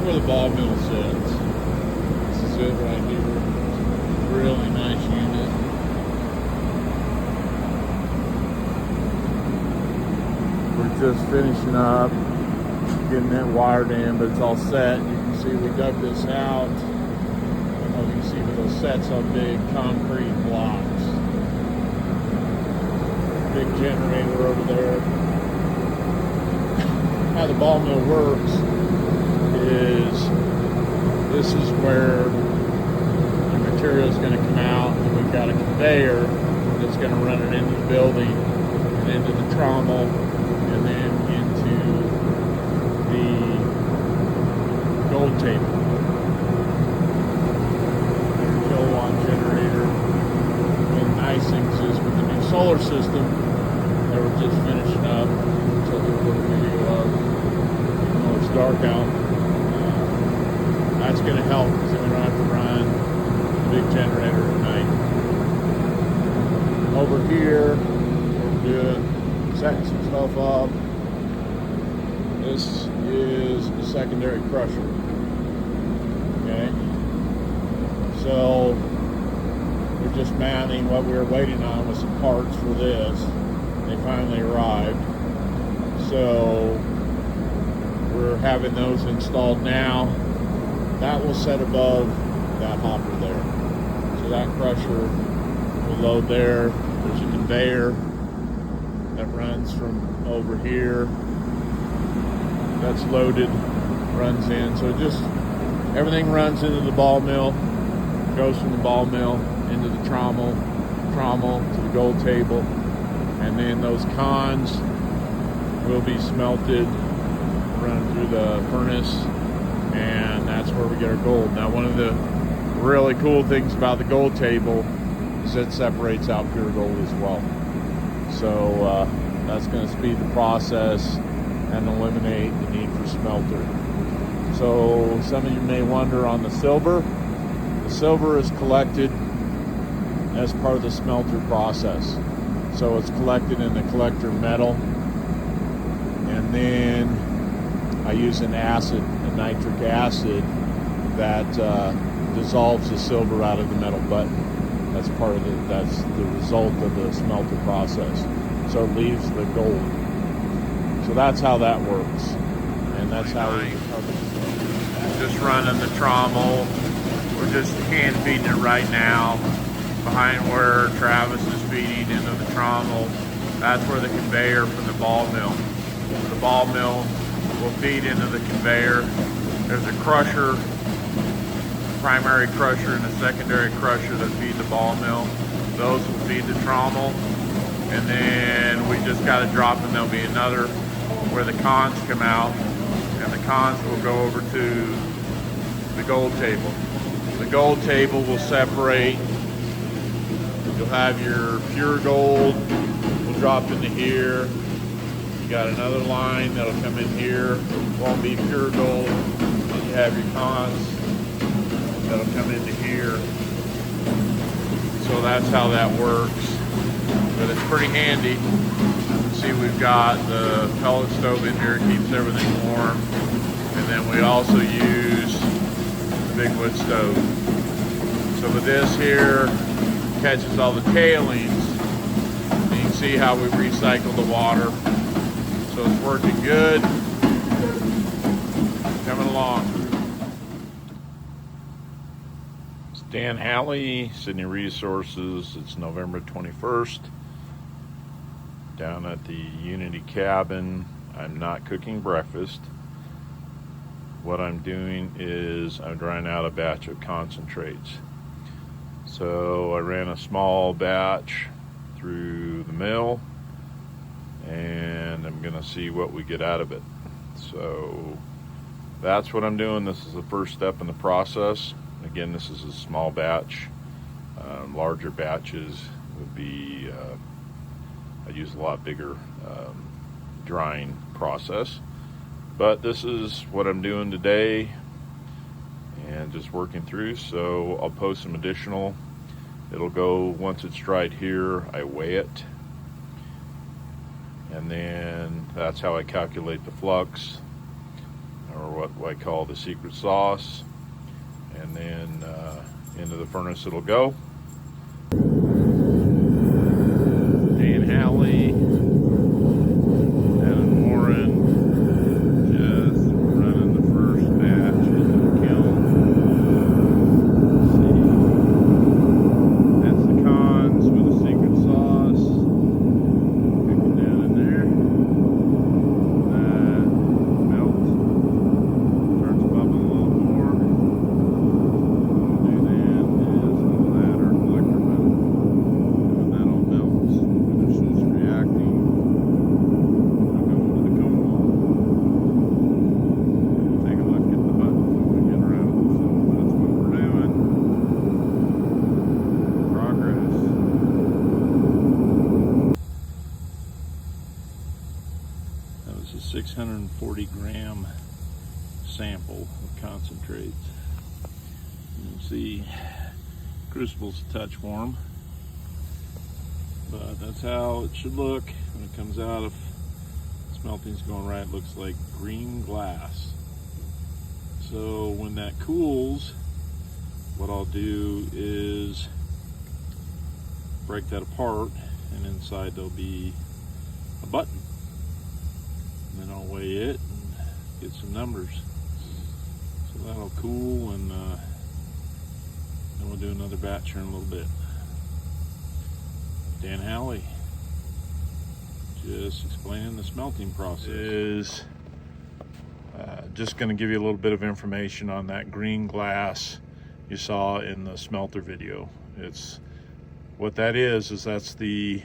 where the ball mill sits. This is it right here. Really nice unit. We're just finishing up, getting it wired in, but it's all set. You can see we dug this out. I don't know if you can see, but those sets on big concrete blocks. Big generator over there. How the ball mill works is this is where the material is going to come out, and we've got a conveyor that's going to run it into the building and into the trommel and then into the gold table. Kilowatt generator. One of the nice things is with the new solar system that we're just finishing up, which I'll do a little video of, even though it's dark out. That's going to help because then we don't have to run the big generator at night. Over here, we're doing setting some stuff up. This is the secondary crusher. Okay, so we're just mounting what we were waiting on with some parts for this. They finally arrived, so we're having those installed now. That will set above that hopper there. So that crusher will load there. There's a conveyor that runs from over here. That's loaded, runs in. So just everything runs into the ball mill, goes from the ball mill into the trommel to the gold table, and then those cons will be smelted, run through the furnace, and that's where we get our gold. Now, one of the really cool things about the gold table is it separates out pure gold as well. So that's going to speed the process and eliminate the need for smelter. So some of you may wonder on the silver. The silver is collected as part of the smelter process. So it's collected in the collector metal, and then I use an acid, a nitric acid, that dissolves the silver out of the metal button. That's part of that's the result of the smelter process. So it leaves the gold. So that's how that works. And that's how we recover. Just running the trommel. We're just hand feeding it right now. Behind where Travis is feeding into the trommel, that's where the conveyor from the ball mill. The ball mill will feed into the conveyor. There's a crusher, primary crusher and a secondary crusher that feed the ball mill. Those will feed the trommel, and then we just got to drop them. There'll be another where the cons come out, and the cons will go over to the gold table. The gold table will separate. You'll have your pure gold will drop into here. You got another line that'll come in here, won't be pure gold. And you have your cons that'll come into here. So that's how that works. But it's pretty handy. You can see we've got the pellet stove in here, it keeps everything warm. And then we also use the big wood stove. So with this here, catches all the tailings. And you can see how we recycle the water. So it's working good. Coming along. It's Dan Hally, Sidney Resources. It's November 21st. Down at the Unity cabin. I'm not cooking breakfast. What I'm doing is I'm drying out a batch of concentrates. So I ran a small batch through the mill, and I'm gonna see what we get out of it. So that's what I'm doing. This is the first step in the process. Again, this is a small batch. Larger batches would be, I use a lot bigger drying process. But this is what I'm doing today and just working through. So I'll post some additional. It'll go, once it's dried here, I weigh it. And then that's how I calculate the flux. I or what I call the secret sauce, and then into the furnace it'll go. Dan Hally and Warren just running the first batch into the kiln. See, that's the cons with the secret sauce. Pick it down in there. That melts, starts bubbling a little more. What we'll do then is we'll add our collector metal, and that all melts, finishes reacting. We'll go into the cone mold. And take a look at the button before we get around it. So that's what we're doing. Progress. That was a 640 gram sample of concentrates. You can see crucible's a touch warm, but that's how it should look when it comes out. If smelting's going right, it looks like green glass. So when that cools, what I'll do is break that apart, and inside there'll be a button. And then I'll weigh it and get some numbers. So that'll cool, and then we'll do another batch here in a little bit. Dan Hally, just explaining the smelting process. Is just going to give you a little bit of information on that green glass you saw in the smelter video. It's what that is that's the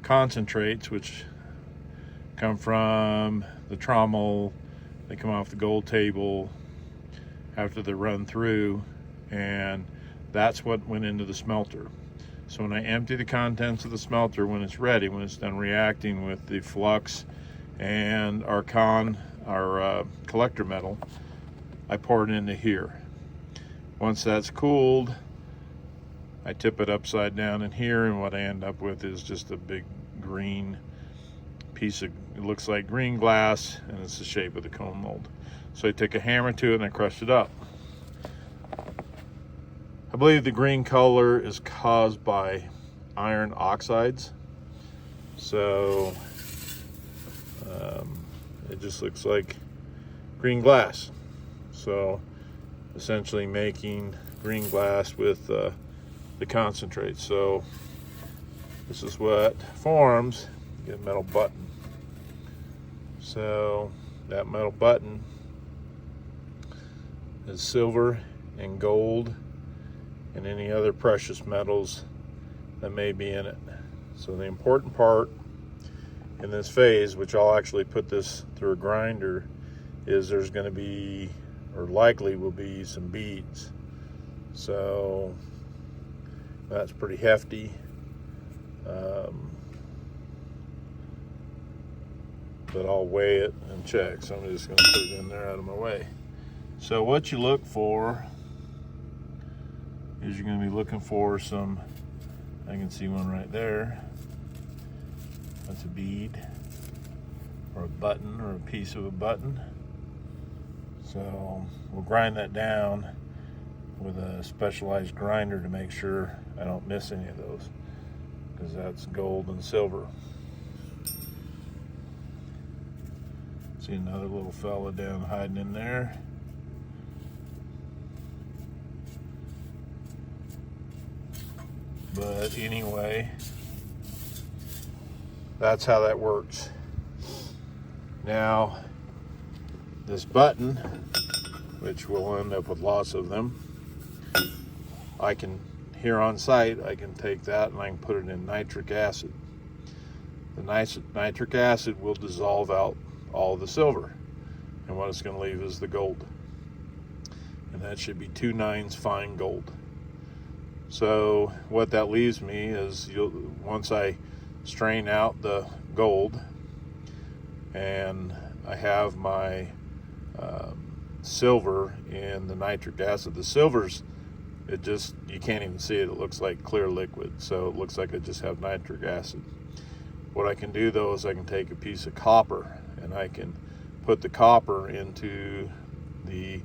concentrates, which come from the trommel. They come off the gold table after they're run through, and that's what went into the smelter. So when I empty the contents of the smelter, when it's ready, when it's done reacting with the flux and our collector metal, I pour it into here. Once that's cooled, I tip it upside down in here, and what I end up with is just a big green piece of, it looks like green glass, and it's the shape of the cone mold. So I take a hammer to it and I crush it up. I believe the green color is caused by iron oxides. So it just looks like green glass. So essentially making green glass with the concentrate. So this is what forms. You get a metal button. So that metal button is silver and gold and any other precious metals that may be in it. So the important part in this phase, which I'll actually put this through a grinder, is there's going to be, or likely will be, some beads. So that's pretty hefty. But I'll weigh it and check. So I'm just going to put it in there out of my way. So what you look for is you're going to be looking for some, I can see one right there. That's a bead or a button or a piece of a button. So we'll grind that down with a specialized grinder to make sure I don't miss any of those, because that's gold and silver. See another little fella down hiding in there. But anyway, that's how that works. Now, this button, which we'll end up with lots of them, I can, here on site, I can take that and I can put it in nitric acid. The nitric acid will dissolve out all of the silver, and what it's going to leave is the gold, and that should be 2/9 fine gold. So what that leaves me is, once I strain out the gold and I have my silver in the nitric acid, the silver's, it just, you can't even see it, it looks like clear liquid, so it looks like I just have nitric acid. What I can do though is I can take a piece of copper and I can put the copper into the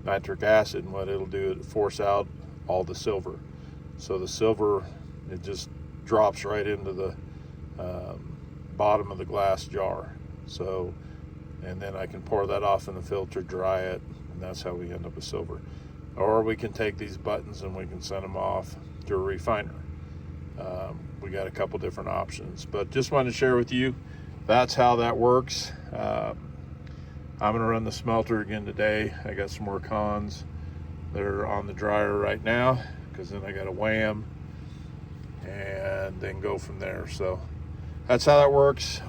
nitric acid, and what it'll do, it force out all the silver. So the silver, it just drops right into the bottom of the glass jar. So, and then I can pour that off in the filter, dry it, and that's how we end up with silver. Or we can take these buttons and we can send them off to a refiner. We got a couple different options, but just wanted to share with you, that's how that works. I'm gonna run the smelter again today. I got some more cons. They're on the dryer right now, because then I gotta weigh them and then go from there. So that's how that works.